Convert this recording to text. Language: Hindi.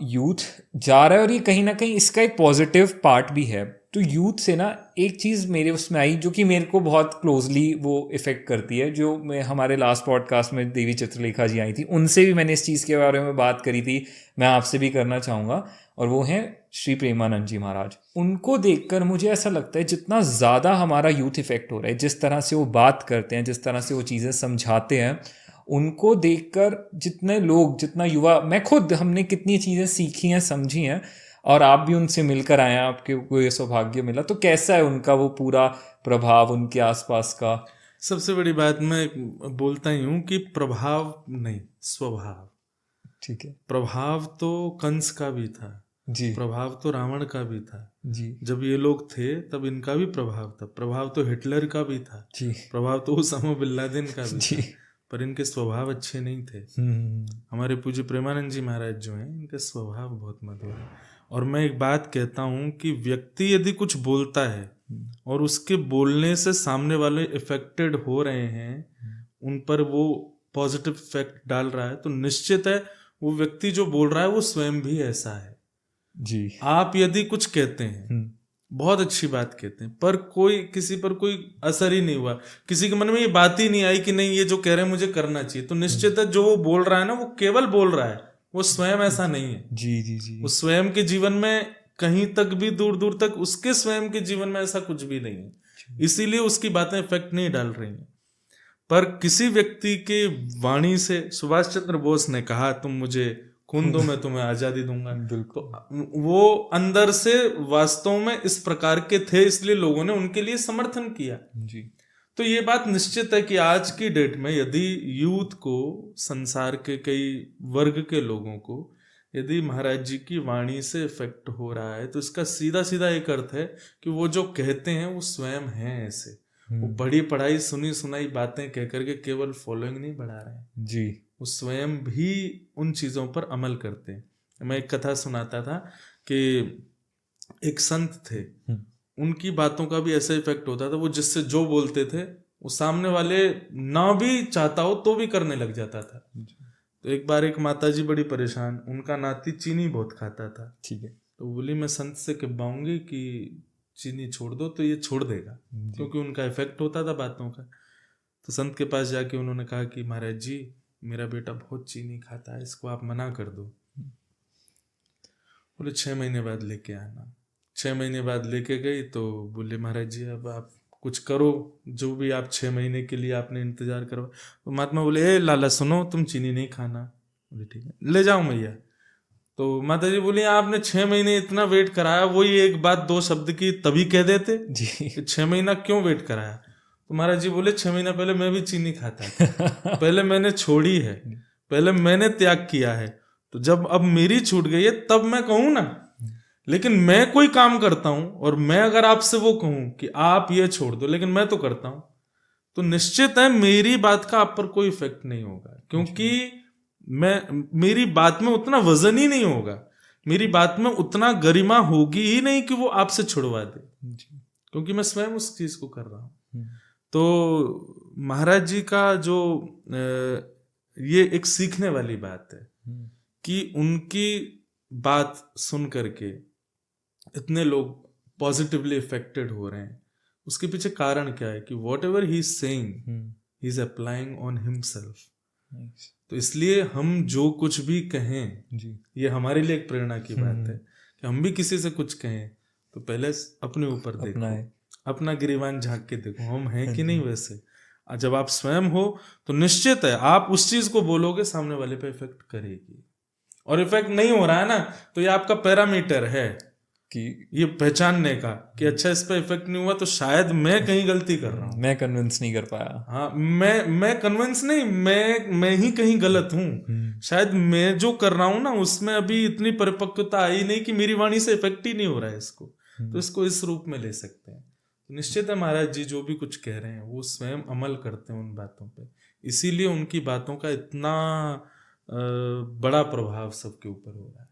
यूथ जा रहा है और ये कहीं ना कहीं इसका एक पॉजिटिव पार्ट भी है। तो यूथ से ना एक चीज़ मेरे उसमें आई जो कि मेरे को बहुत क्लोजली वो इफ़ेक्ट करती है, जो मैं हमारे लास्ट पॉडकास्ट में देवी चित्रलेखा जी आई थी, उनसे भी मैंने इस चीज़ के बारे में बात करी थी, मैं आपसे भी करना चाहूँगा। और वो हैं श्री प्रेमानंद जी महाराज। उनको देखकर मुझे ऐसा लगता है जितना ज़्यादा हमारा यूथ इफ़ेक्ट हो रहा है, जिस तरह से वो बात करते हैं, जिस तरह से वो चीज़ें समझाते हैं, उनको देखकर जितने लोग, जितना युवा, मैं खुद, हमने कितनी चीज़ें सीखी हैं, समझी हैं, और आप भी उनसे मिलकर आए हैं, आपको ये सौभाग्य मिला। तो कैसा है उनका वो पूरा प्रभाव उनके आसपास का? सबसे बड़ी बात मैं बोलता ही हूँ कि प्रभाव नहीं, स्वभाव। ठीक है। प्रभाव तो कंस का भी था जी। प्रभाव तो रावण का भी था जी। जब ये लोग थे तब इनका भी प्रभाव था। प्रभाव तो हिटलर का भी था जी। प्रभाव तो उसामा बिन लादेन का भी जी। था, पर इनके स्वभाव अच्छे नहीं थे। हमारे पूज्य प्रेमानंद जी महाराज जो हैं, इनके स्वभाव बहुत मधुर है। और मैं एक बात कहता हूँ कि व्यक्ति यदि कुछ बोलता है और उसके बोलने से सामने वाले इफेक्टेड हो रहे हैं, उन पर वो पॉजिटिव इफेक्ट डाल रहा है, तो निश्चित है वो व्यक्ति जो बोल रहा है वो स्वयं भी ऐसा है। जी। आप यदि कुछ कहते हैं, बहुत अच्छी बात कहते हैं, पर कोई किसी पर कोई असर ही नहीं हुआ, किसी के मन में ये बात ही नहीं आई कि नहीं ये जो कह रहे हैं मुझे करना चाहिए, तो निश्चित है जो वो बोल रहा है ना, वो केवल बोल रहा है, वो स्वयं ऐसा नहीं है। जी। जी। जी। वो स्वयं के जीवन में कहीं तक भी, दूर दूर तक उसके स्वयं के जीवन में ऐसा कुछ भी नहीं है, इसीलिए उसकी बातें इफेक्ट नहीं डाल रही हैं। पर किसी व्यक्ति के वाणी से, सुभाष चंद्र बोस ने कहा तुम मुझे खून दो मैं तुम्हें आजादी दूंगा, तो वो अंदर से वास्तव में इस प्रकार के थे, इसलिए लोगों ने उनके लिए समर्थन किया। जी। तो ये बात निश्चित है कि आज की डेट में यदि यूथ को, संसार के कई वर्ग के लोगों को यदि महाराज जी की वाणी से इफेक्ट हो रहा है, तो इसका सीधा सीधा एक अर्थ है कि वो जो कहते हैं वो स्वयं हैं ऐसे। वो बड़ी पढ़ाई, सुनी सुनाई बातें कह करके केवल फॉलोइंग नहीं बढ़ा रहे हैं जी, वो स्वयं भी उन चीजों पर अमल करते हैं। मैं एक कथा सुनाता था कि एक संत थे, उनकी बातों का भी ऐसा इफेक्ट होता था, वो जिससे जो बोलते थे वो सामने वाले ना भी चाहता हो तो भी करने लग जाता था। तो एक बार एक माताजी बड़ी परेशान, उनका नाती चीनी बहुत खाता था। ठीक है। तो बोली मैं संत से कहवाऊंगी कि चीनी छोड़ दो, तो ये छोड़ देगा, क्योंकि उनका इफेक्ट होता था बातों का। तो संत के पास जाके उन्होंने कहा कि महाराज जी मेरा बेटा बहुत चीनी खाता है, इसको आप मना कर दो। बोले 6 महीने बाद लेके आना। 6 महीने बाद लेके गई तो बोले महाराज जी अब आप कुछ करो, जो भी आप 6 महीने के लिए आपने इंतजार करो। तो महात्मा बोले ए लाला सुनो, तुम चीनी नहीं खाना। बोले ठीक है ले जाओ मैया। तो माता जी बोली आपने 6 महीने इतना वेट कराया, वही एक बात 2 शब्द की तभी कह देते जी। 6 महीना क्यों वेट कराया। तो महाराज जी बोले 6 महीना पहले मैं भी चीनी खाता था, पहले मैंने छोड़ी है, पहले मैंने त्याग किया है, तो जब अब मेरी छूट गई है तब मैं कहूं ना। लेकिन मैं कोई काम करता हूं और मैं अगर आपसे वो कहूं कि आप ये छोड़ दो, लेकिन मैं तो करता हूं, तो निश्चित है मेरी बात का आप पर कोई इफेक्ट नहीं होगा, क्योंकि मेरी बात में उतना वजन ही नहीं होगा, मेरी बात में उतना गरिमा होगी ही नहीं कि वो आपसे छुड़वा दे, क्योंकि मैं स्वयं उस चीज को कर रहा हूं। तो महाराज जी का जो ये एक सीखने वाली बात है कि उनकी बात सुन करके इतने लोग पॉजिटिवली इफेक्टेड हो रहे हैं। उसके पीछे कारण क्या है कि what ever he is saying he is applying on himself. तो इसलिए हम जो कुछ भी कहें जी, ये हमारे लिए एक प्रेरणा की बात है कि हम भी किसी से कुछ कहें तो पहले अपने ऊपर देखो, अपना गिरीवान झांक के देखो हम हैं कि नहीं वैसे। जब आप स्वयं हो तो निश्चित है आप उस चीज को बोलोगे, सामने वाले पे इफेक्ट करेगी। और इफेक्ट नहीं हो रहा है ना, तो ये आपका पैरामीटर है कि ये पहचानने का कि अच्छा इस पे इफेक्ट नहीं हुआ तो शायद मैं कहीं गलती कर रहा हूँ, मैं कन्विंस नहीं कर पाया। हाँ मैं कन्विंस नहीं, मैं ही कहीं गलत हूँ, शायद मैं जो कर रहा हूँ ना उसमें अभी इतनी परिपक्वता आई नहीं कि मेरी वाणी से इफेक्ट ही नहीं हो रहा है इसको, तो इसको इस रूप में ले सकते हैं। तो निश्चित है महाराज जी जो भी कुछ कह रहे हैं वो स्वयं अमल करते हैं उन बातों पे, इसीलिए उनकी बातों का इतना बड़ा प्रभाव सबके ऊपर हो रहा है।